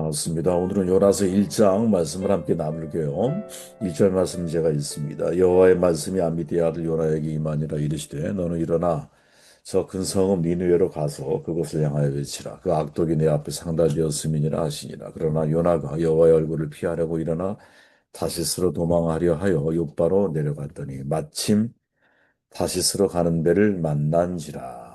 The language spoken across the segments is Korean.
반갑습니다. 오늘은 요나서 1장 말씀을 함께 나눌게요. 1절 말씀 제가 있습니다. 여호와의 말씀이 아미디의 아들 요나에게 임하니라 이르시되 너는 일어나 저 큰 성읍 니느웨로 가서 그것을 향하여 외치라. 그 악독이 내 앞에 상달되었음이니라 하시니라. 그러나 요나가 여호와의 얼굴을 피하려고 일어나 다시스로 도망하려 하여 욥바로 내려갔더니 마침 다시스로 가는 배를 만난지라.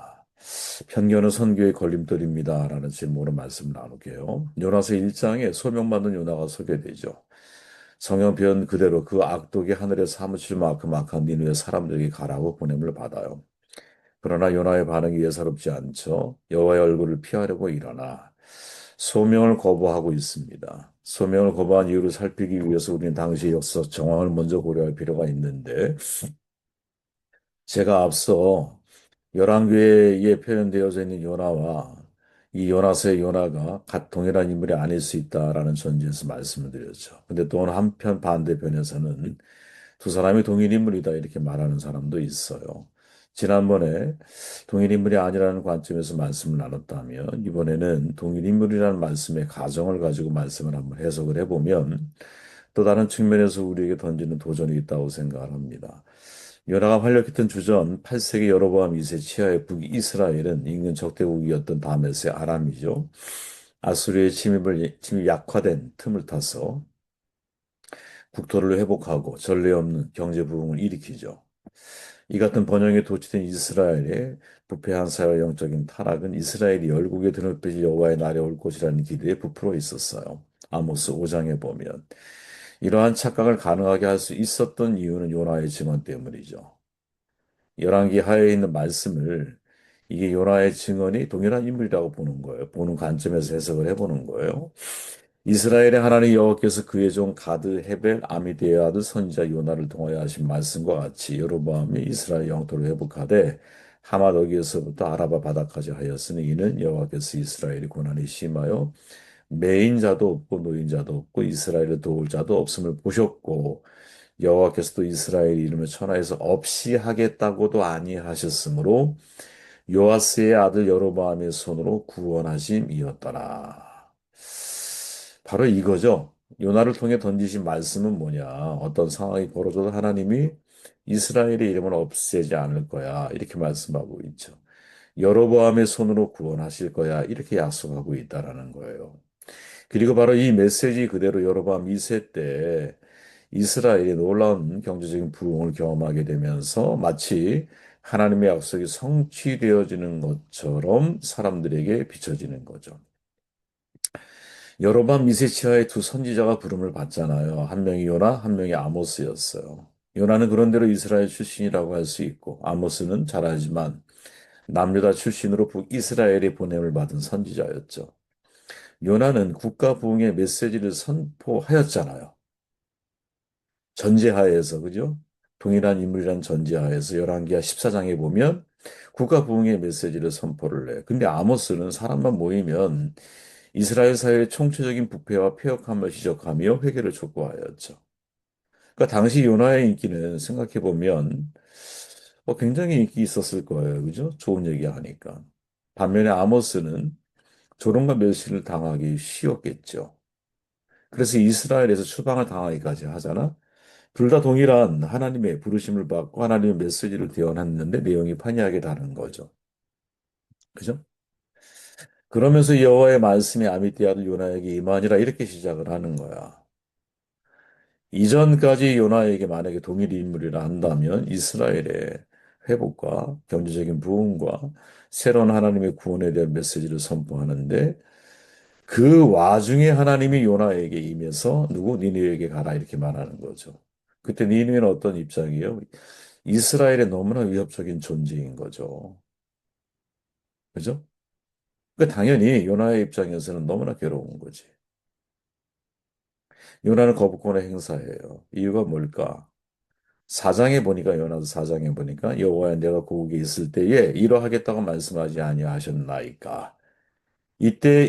편견은 선교의 걸림돌입니다라는 제목으로 말씀을 나눌게요. 요나서 1장에 소명받는 요나가 소개되죠. 성경 표현 그대로 그 악독이 하늘에 사무칠 만큼 악한 니느웨 사람들에게 가라고 보냄을 받아요. 그러나 요나의 반응이 예사롭지 않죠. 여호와의 얼굴을 피하려고 일어나 소명을 거부하고 있습니다. 소명을 거부한 이유를 살피기 위해서 우리는 당시의 역사 정황을 먼저 고려할 필요가 있는데 제가 앞서 열왕기에 표현되어져 있는 요나와 이 요나서의 요나가 동일한 인물이 아닐 수 있다라는 전제에서 말씀을 드렸죠. 근데 또 한편 반대편에서는 두 사람이 동일 인물이다 이렇게 말하는 사람도 있어요. 지난번에 동일 인물이 아니라는 관점에서 말씀을 나눴다면 이번에는 동일 인물이라는 말씀의 가정을 가지고 말씀을 한번 해석을 해보면 또 다른 측면에서 우리에게 던지는 도전이 있다고 생각을 합니다. 요나가 활약했던 주전 8세기 여로보암 2세 치하의 북이스라엘은 인근 적대국이었던 다메스의 아람이죠. 아수리의 침입 약화된 틈을 타서 국토를 회복하고 전례 없는 경제 부흥을 일으키죠. 이 같은 번영에 도취된 이스라엘의 부패한 사회와 영적인 타락은 이스라엘이 열국에 드높여질 여호와의 날이 올 것이라는 기대에 부풀어 있었어요. 아모스 5장에 보면 이러한 착각을 가능하게 할 수 있었던 이유는 요나의 증언 때문이죠. 열왕기 하에 있는 말씀을 이게 요나의 증언이 동일한 인물이라고 보는 거예요. 보는 관점에서 해석을 해보는 거예요. 이스라엘의 하나님 여호와께서 그의 종 가드, 헤벨, 아미드의 아들 선지자 요나를 통하여 하신 말씀과 같이 여로보암이 이스라엘 영토를 회복하되 하맛 어기에서부터 아라바 바다까지 하였으니 이는 여호와께서 이스라엘이 고난이 심하여 매인 자도 없고 노인 자도 없고 이스라엘을 도울 자도 없음을 보셨고 여호와께서도 이스라엘 이름을 천하에서 없이 하겠다고도 아니하셨으므로 요아스의 아들 여로보암의 손으로 구원하심이었더라. 바로 이거죠. 요나를 통해 던지신 말씀은 뭐냐? 어떤 상황이 벌어져도 하나님이 이스라엘의 이름을 없애지 않을 거야. 이렇게 말씀하고 있죠. 여로보암의 손으로 구원하실 거야. 이렇게 약속하고 있다라는 거예요. 그리고 바로 이 메시지 그대로 여로보암 2세 때 이스라엘이 놀라운 경제적인 부흥을 경험하게 되면서 마치 하나님의 약속이 성취되어지는 것처럼 사람들에게 비춰지는 거죠. 여로보암 미세치하의 두 선지자가 부름을 받잖아요. 한 명이 요나, 한 명이 아모스였어요. 요나는 그런대로 이스라엘 출신이라고 할 수 있고 아모스는 잘 알지만 남유다 출신으로 북이스라엘에 보냄을 받은 선지자였죠. 요나는 국가 부흥의 메시지를 선포하였잖아요. 전제하에서 그죠? 동일한 인물이라는 전제하에서 열왕기하 14장에 보면 국가 부흥의 메시지를 선포를 해. 근데 아모스는 사람만 모이면 이스라엘 사회의 총체적인 부패와 폐역함을 지적하며 회개를 촉구하였죠. 그러니까 당시 요나의 인기는 생각해 보면 굉장히 인기 있었을 거예요. 그죠? 좋은 얘기 하니까. 반면에 아모스는 조롱과 멸시를 당하기 쉬웠겠죠. 그래서 이스라엘에서 추방을 당하기까지 하잖아. 둘 다 동일한 하나님의 부르심을 받고 하나님의 메시지를 대언했는데 내용이 판이하게 다른 거죠. 그죠? 그러면서 여호와의 말씀이 아미띠 아들 요나에게 임하니라 이렇게 시작을 하는 거야. 이전까지 요나에게 만약에 동일 인물이라 한다면 이스라엘의 회복과 경제적인 부흥과 새로운 하나님의 구원에 대한 메시지를 선포하는데 그 와중에 하나님이 요나에게 임해서 누구 니느웨에게 가라 이렇게 말하는 거죠. 그때 니느웨는 어떤 입장이에요? 이스라엘의 너무나 위협적인 존재인 거죠. 그죠? 당연히 요나의 입장에서는 너무나 괴로운 거지. 요나는 거부권을 행사해요. 이유가 뭘까? 사장에 보니까 요나서 사장에 보니까 여호와여 내가 고국에 있을 때에 이러하겠다고 말씀하지 아니하셨나이까. 이때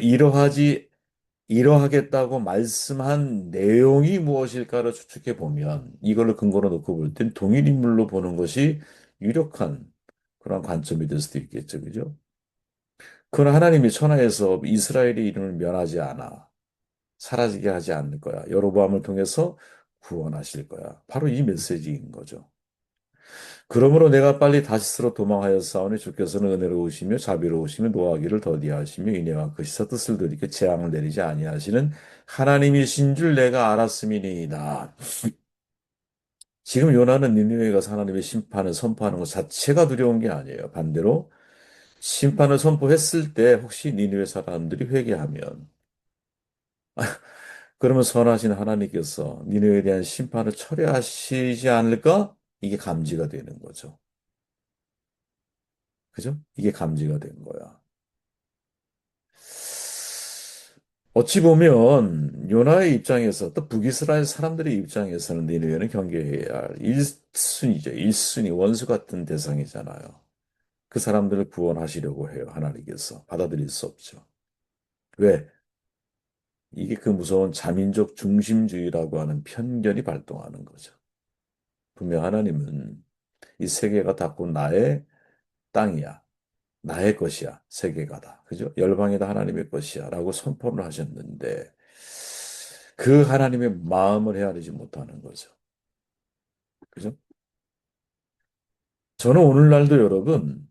이러하겠다고 말씀한 내용이 무엇일까를 추측해 보면 이걸로 근거로 놓고 볼 땐 동일 인물로 보는 것이 유력한 그런 관점이 될 수도 있겠죠. 그죠? 그러나 하나님이 천하에서 이스라엘의 이름을 면하지 않아. 사라지게 하지 않을 거야. 여로보암을 통해서 구원하실 거야. 바로 이 메시지인 거죠. 그러므로 내가 빨리 다시스로 도망하였사오니 주께서는 은혜로우시며 자비로우시며 노하기를 더디하시며 이내와 그시사 뜻을 들이켜 재앙을 내리지 아니하시는 하나님이신 줄 내가 알았음이니이다. 지금 요나는 니느웨에 가서 하나님의 심판을 선포하는 것 자체가 두려운 게 아니에요. 반대로 심판을 선포했을 때 혹시 니느웨 사람들이 회개하면 그러면 선하신 하나님께서 니느웨에 대한 심판을 철회하시지 않을까? 이게 감지가 되는 거죠. 그죠? 이게 감지가 된 거야. 어찌 보면 요나의 입장에서 또 북이스라엘 사람들의 입장에서는 니느웨는 경계해야 할 1순위죠. 1순위 원수 같은 대상이잖아요. 그 사람들을 구원하시려고 해요. 하나님께서 받아들일 수 없죠. 왜? 이게 그 무서운 자민족 중심주의라고 하는 편견이 발동하는 거죠. 분명 하나님은 이 세계가 다 곧 나의 땅이야. 나의 것이야. 세계가 다. 그죠? 열방이 다 하나님의 것이야. 라고 선포를 하셨는데 그 하나님의 마음을 헤아리지 못하는 거죠. 그죠? 저는 오늘날도 여러분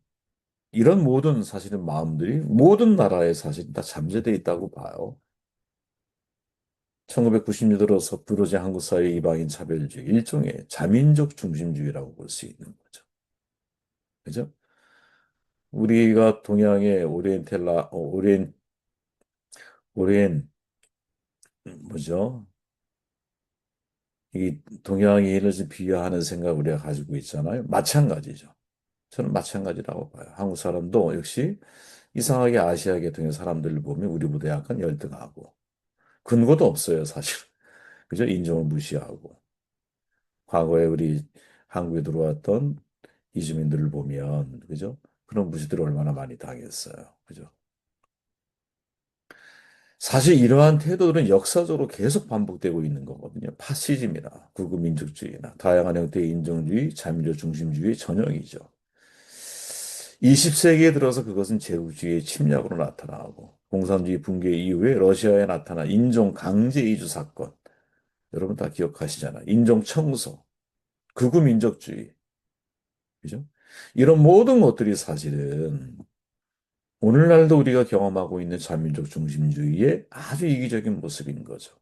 이런 모든 사실은 마음들이 모든 나라에 사실 다 잠재되어 있다고 봐요. 1990년대 들어서 부러진 한국 사회 이방인 차별주의, 일종의 자민족 중심주의라고 볼 수 있는 거죠. 그죠? 우리가 동양의 오리엔, 뭐죠? 이 동양인을 좀 비하하는 생각 우리가 가지고 있잖아요. 마찬가지죠. 저는 마찬가지라고 봐요. 한국 사람도 역시 이상하게 아시아 계통의 사람들을 보면 우리보다 약간 열등하고 근거도 없어요, 사실. 그죠? 인종을 무시하고. 과거에 우리 한국에 들어왔던 이주민들을 보면, 그죠? 그런 무시들을 얼마나 많이 당했어요. 그죠? 사실 이러한 태도들은 역사적으로 계속 반복되고 있는 거거든요. 파시즘이나 극우민족주의나 다양한 형태의 인종주의, 자민족 중심주의의 전형이죠. 20세기에 들어서 그것은 제국주의의 침략으로 나타나고 공산주의 붕괴 이후에 러시아에 나타난 인종 강제 이주 사건, 여러분 다 기억하시잖아요. 인종 청소, 극우민족주의, 그죠? 이런 모든 것들이 사실은 오늘날도 우리가 경험하고 있는 자민족 중심주의의 아주 이기적인 모습인 거죠.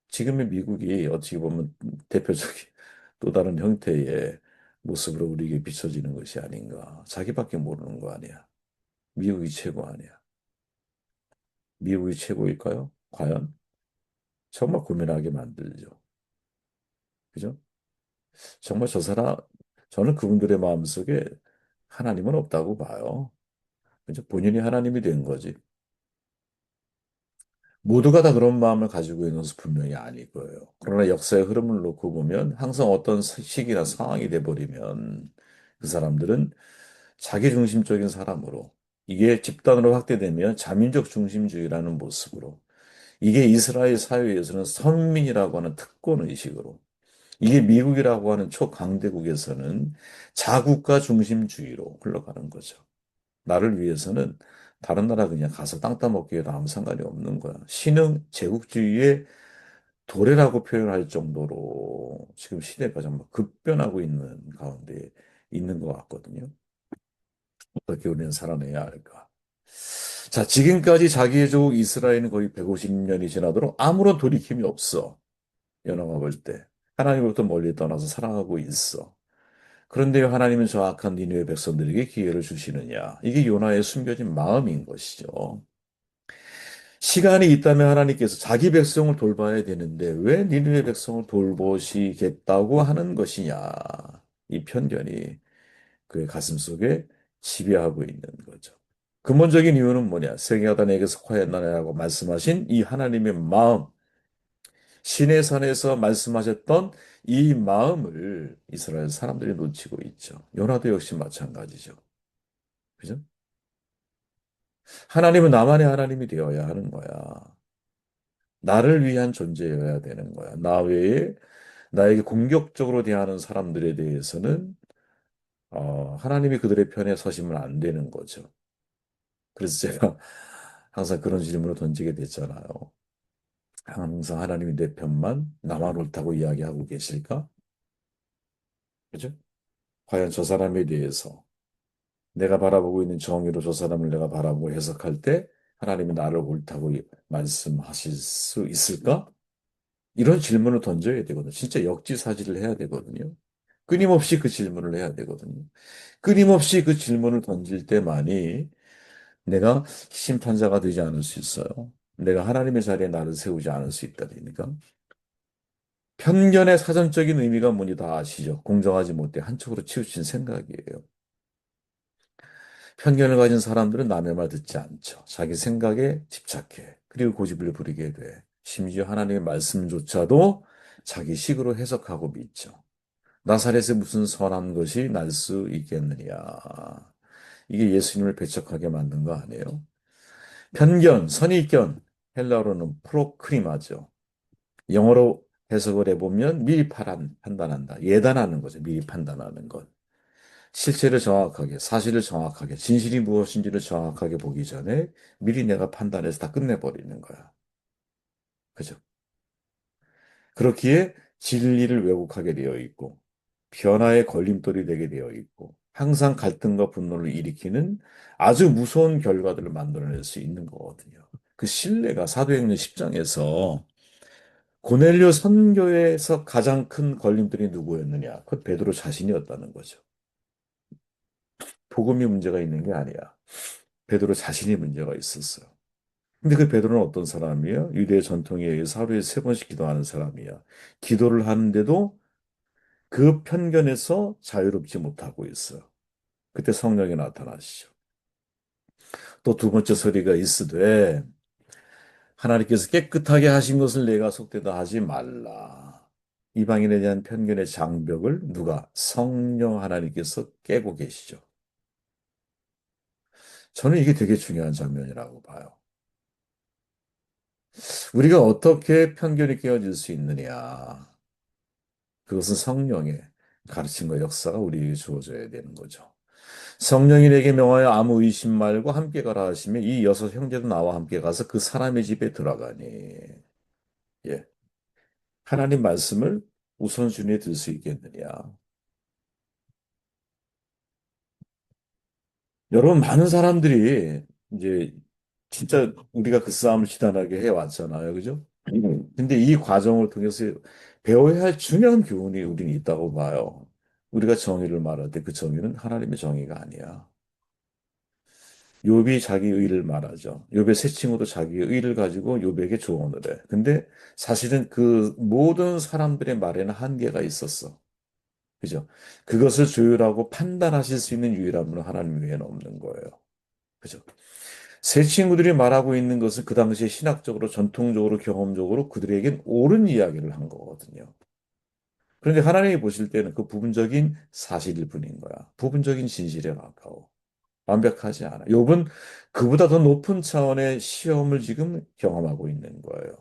지금의 미국이 어떻게 보면 대표적인 또 다른 형태의 모습으로 우리에게 비춰지는 것이 아닌가. 자기밖에 모르는 거 아니야. 미국이 최고 아니야. 미국이 최고일까요? 과연? 정말 고민하게 만들죠. 그죠? 정말 저는 그분들의 마음속에 하나님은 없다고 봐요. 그죠? 본인이 하나님이 된 거지. 모두가 다 그런 마음을 가지고 있는 것은 분명히 아닐 거예요. 그러나 역사의 흐름을 놓고 보면 항상 어떤 시기나 상황이 돼버리면 그 사람들은 자기중심적인 사람으로 이게 집단으로 확대되면 자민족 중심주의라는 모습으로 이게 이스라엘 사회에서는 선민이라고 하는 특권 의식으로 이게 미국이라고 하는 초강대국에서는 자국가 중심주의로 흘러가는 거죠. 나를 위해서는 다른 나라 그냥 가서 땅 따먹기 해도 아무 상관이 없는 거야. 신흥 제국주의의 도래라고 표현할 정도로 지금 시대가 정말 급변하고 있는 가운데 있는 것 같거든요. 어떻게 우리는 살아내야 할까? 자, 지금까지 자기의 조국 이스라엘은 거의 150년이 지나도록 아무런 돌이킴이 없어. 연어가 볼 때. 하나님으로부터 멀리 떠나서 살아가고 있어. 그런데 하나님은 저 악한 니느웨 백성들에게 기회를 주시느냐? 이게 요나의 숨겨진 마음인 것이죠. 시간이 있다면 하나님께서 자기 백성을 돌봐야 되는데 왜 니느웨 백성을 돌보시겠다고 하는 것이냐? 이 편견이 그의 가슴 속에 지배하고 있는 거죠. 근본적인 이유는 뭐냐? 세계가 다 내게 속하였나라고 말씀하신 이 하나님의 마음, 신의 산에서 말씀하셨던 이 마음을 이스라엘 사람들이 놓치고 있죠. 요나도 역시 마찬가지죠. 그죠? 하나님은 나만의 하나님이 되어야 하는 거야. 나를 위한 존재여야 되는 거야. 나 외에 나에게 공격적으로 대하는 사람들에 대해서는 하나님이 그들의 편에 서시면 안 되는 거죠. 그래서 제가 항상 그런 질문을 던지게 됐잖아요. 항상 하나님이 내 편만 나만 옳다고 이야기하고 계실까? 그죠? 과연 저 사람에 대해서 내가 바라보고 있는 정의로 저 사람을 내가 바라보고 해석할 때 하나님이 나를 옳다고 말씀하실 수 있을까? 이런 질문을 던져야 되거든요. 진짜 역지사지를 해야 되거든요. 끊임없이 그 질문을 해야 되거든요. 끊임없이 그 질문을 던질 때만이 내가 심판자가 되지 않을 수 있어요. 내가 하나님의 자리에 나를 세우지 않을 수 있다니까. 편견의 사전적인 의미가 뭔지 다 아시죠? 공정하지 못해 한쪽으로 치우친 생각이에요. 편견을 가진 사람들은 남의 말 듣지 않죠. 자기 생각에 집착해. 그리고 고집을 부리게 돼. 심지어 하나님의 말씀조차도 자기 식으로 해석하고 믿죠. 나사렛에 무슨 선한 것이 날 수 있겠느냐. 이게 예수님을 배척하게 만든 거 아니에요? 편견, 선입견, 헬라어로는 프로크리마죠. 영어로 해석을 해보면 미리 판단한다. 예단하는 거죠. 미리 판단하는 것. 실체를 정확하게, 사실을 정확하게, 진실이 무엇인지를 정확하게 보기 전에 미리 내가 판단해서 다 끝내버리는 거야. 그죠? 그렇기에 진리를 왜곡하게 되어 있고, 변화의 걸림돌이 되게 되어 있고, 항상 갈등과 분노를 일으키는 아주 무서운 결과들을 만들어낼 수 있는 거거든요. 그 신뢰가 사도행전 10장에서 고넬료 선교에서 가장 큰 걸림돌이 누구였느냐? 그 베드로 자신이었다는 거죠. 복음이 문제가 있는 게 아니야. 베드로 자신이 문제가 있었어요. 근데 그 베드로는 어떤 사람이에요? 유대 전통에 의해서 하루에 3번씩 기도하는 사람이야. 기도를 하는데도 그 편견에서 자유롭지 못하고 있어요. 그때 성령이 나타나시죠. 또 두 번째 소리가 있으되 하나님께서 깨끗하게 하신 것을 내가 속되다 하지 말라. 이방인에 대한 편견의 장벽을 누가? 성령 하나님께서 깨고 계시죠. 저는 이게 되게 중요한 장면이라고 봐요. 우리가 어떻게 편견이 깨어질 수 있느냐. 그것은 성령의 가르침과 역사가 우리에게 주어져야 되는 거죠. 성령이 내게 명하여 아무 의심 말고 함께 가라 하시면 이 6 형제도 나와 함께 가서 그 사람의 집에 들어가니. 예. 하나님 말씀을 우선순위에 들 수 있겠느냐. 여러분, 많은 사람들이 이제 진짜 우리가 그 싸움을 지단하게 해왔잖아요. 그죠? 근데 이 과정을 통해서 배워야 할 중요한 교훈이 우리는 있다고 봐요. 우리가 정의를 말할 때 그 정의는 하나님의 정의가 아니야. 욥이 자기 의를 말하죠. 욥의 세 친구도 자기 의를 가지고 욥에게 조언을 해. 근데 사실은 그 모든 사람들의 말에는 한계가 있었어. 그죠? 그것을 조율하고 판단하실 수 있는 유일한 분은 하나님 외에는 없는 거예요. 그죠? 세 친구들이 말하고 있는 것은 그 당시에 신학적으로, 전통적으로, 경험적으로 그들에겐 옳은 이야기를 한 거거든요. 그런데 하나님이 보실 때는 그 부분적인 사실일 뿐인 거야. 부분적인 진실에 가까워. 완벽하지 않아. 욥은 그보다 더 높은 차원의 시험을 지금 경험하고 있는 거예요.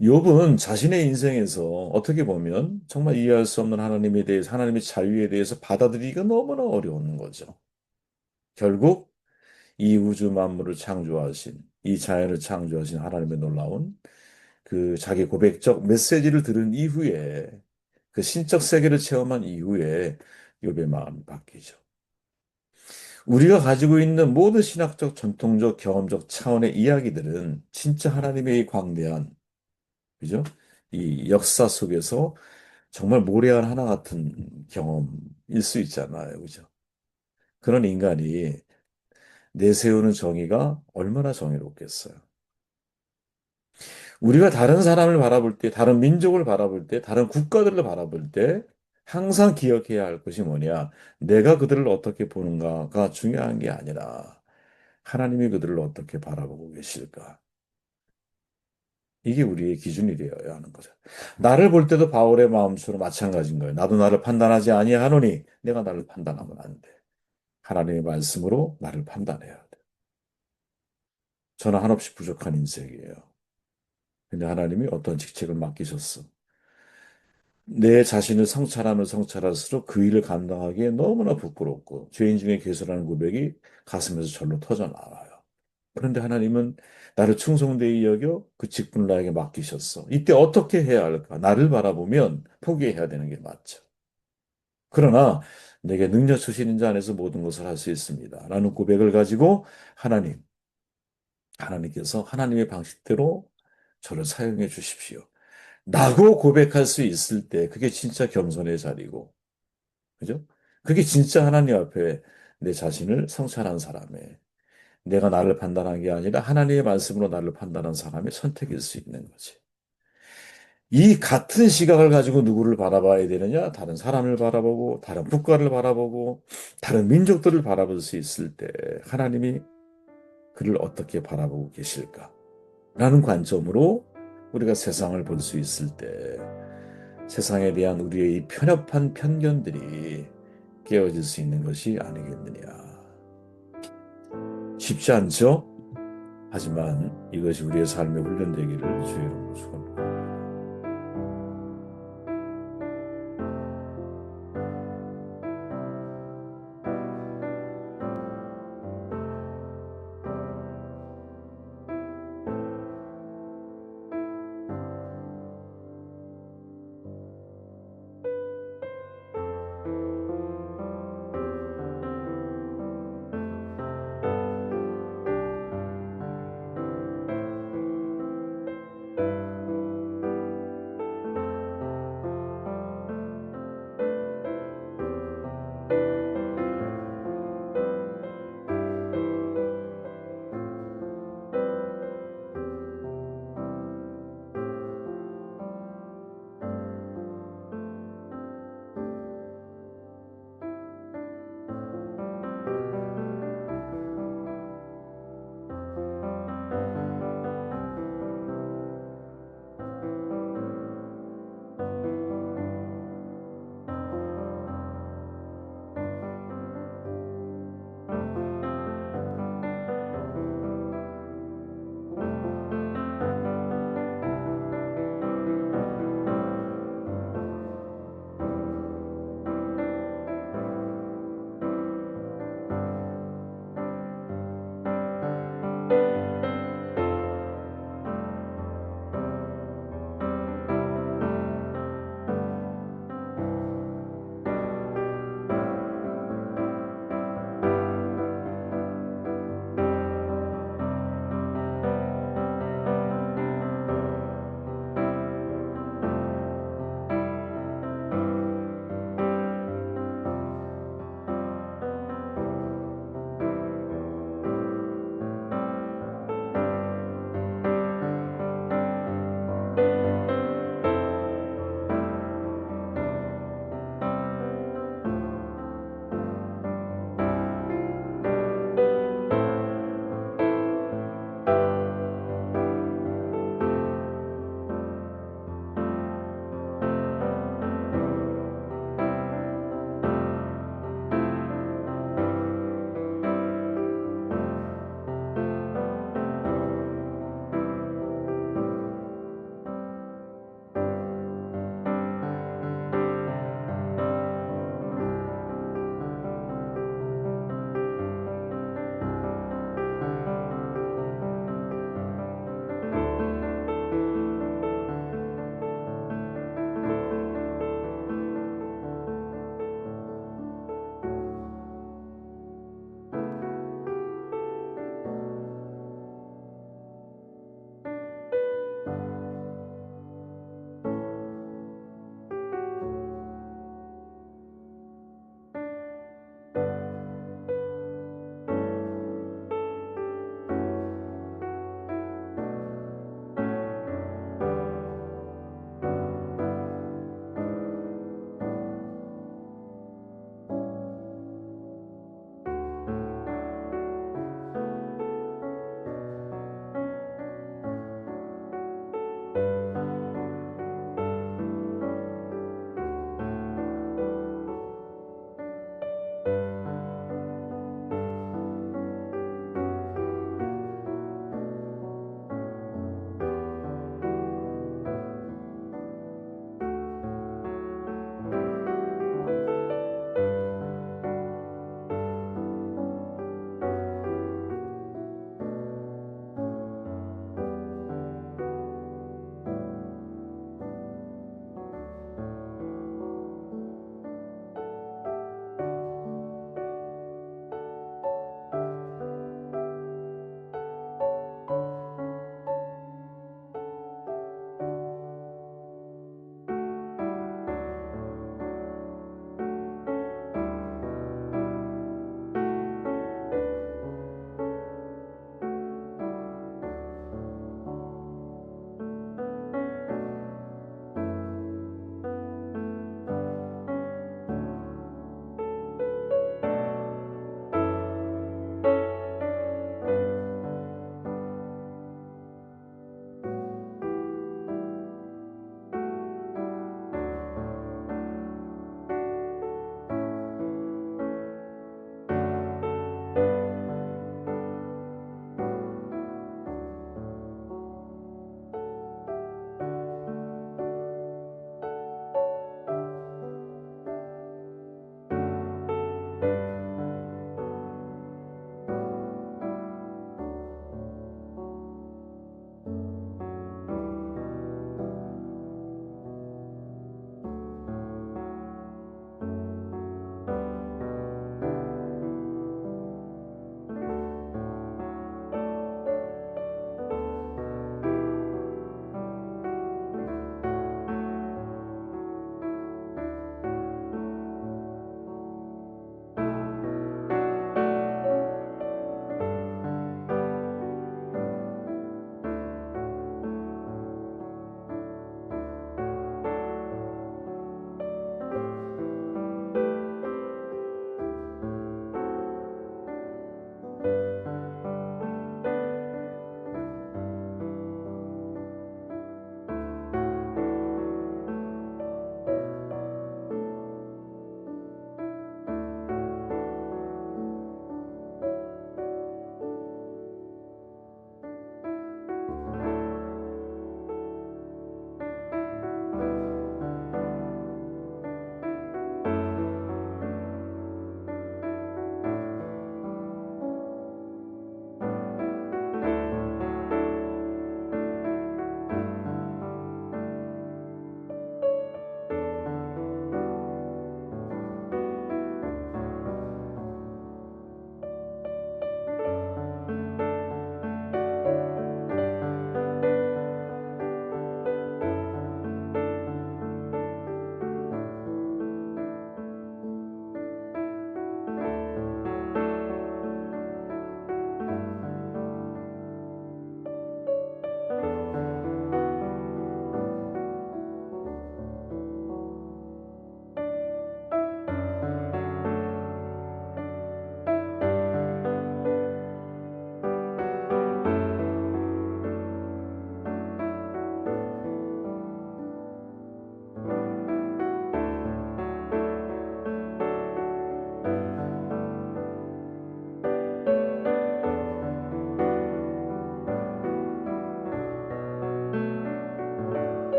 욥은 자신의 인생에서 어떻게 보면 정말 이해할 수 없는 하나님에 대해서, 하나님의 자유에 대해서 받아들이기가 너무나 어려운 거죠. 결국 이 우주 만물을 창조하신, 이 자연을 창조하신 하나님의 놀라운 그 자기 고백적 메시지를 들은 이후에 그 신적 세계를 체험한 이후에 욥의 마음이 바뀌죠. 우리가 가지고 있는 모든 신학적, 전통적, 경험적 차원의 이야기들은 진짜 하나님의 이 광대한, 그죠? 이 역사 속에서 정말 모래알 하나 같은 경험일 수 있잖아요. 그죠? 그런 인간이 내세우는 정의가 얼마나 정의롭겠어요. 우리가 다른 사람을 바라볼 때, 다른 민족을 바라볼 때, 다른 국가들을 바라볼 때 항상 기억해야 할 것이 뭐냐? 내가 그들을 어떻게 보는가가 중요한 게 아니라 하나님이 그들을 어떻게 바라보고 계실까? 이게 우리의 기준이 되어야 하는 거죠. 나를 볼 때도 바울의 마음처럼 마찬가지인 거예요. 나도 나를 판단하지 아니하노니 내가 나를 판단하면 안 돼. 하나님의 말씀으로 나를 판단해야 돼. 저는 한없이 부족한 인생이에요. 근데 하나님이 어떤 직책을 맡기셨어. 내 자신을 성찰하면 성찰할수록 그 일을 감당하기에 너무나 부끄럽고 죄인 중에 괴수라는 고백이 가슴에서 절로 터져 나와요. 그런데 하나님은 나를 충성되이 여겨 그 직분을 나에게 맡기셨어. 이때 어떻게 해야 할까? 나를 바라보면 포기해야 되는 게 맞죠. 그러나 내게 능력 주시는 자 안에서 모든 것을 할 수 있습니다. 라는 고백을 가지고 하나님께서 하나님의 방식대로 저를 사용해 주십시오. 라고 고백할 수 있을 때 그게 진짜 겸손의 자리고, 그죠? 그게 진짜 하나님 앞에 내 자신을 성찰한 사람의, 내가 나를 판단한 게 아니라 하나님의 말씀으로 나를 판단한 사람의 선택일 수 있는 거지. 이 같은 시각을 가지고 누구를 바라봐야 되느냐? 다른 사람을 바라보고, 다른 국가를 바라보고, 다른 민족들을 바라볼 수 있을 때 하나님이 그를 어떻게 바라보고 계실까? 라는 관점으로 우리가 세상을 볼 수 있을 때 세상에 대한 우리의 이 편협한 편견들이 깨어질 수 있는 것이 아니겠느냐. 쉽지 않죠? 하지만 이것이 우리의 삶의 훈련되기를 주의 이름으로 축원합니다.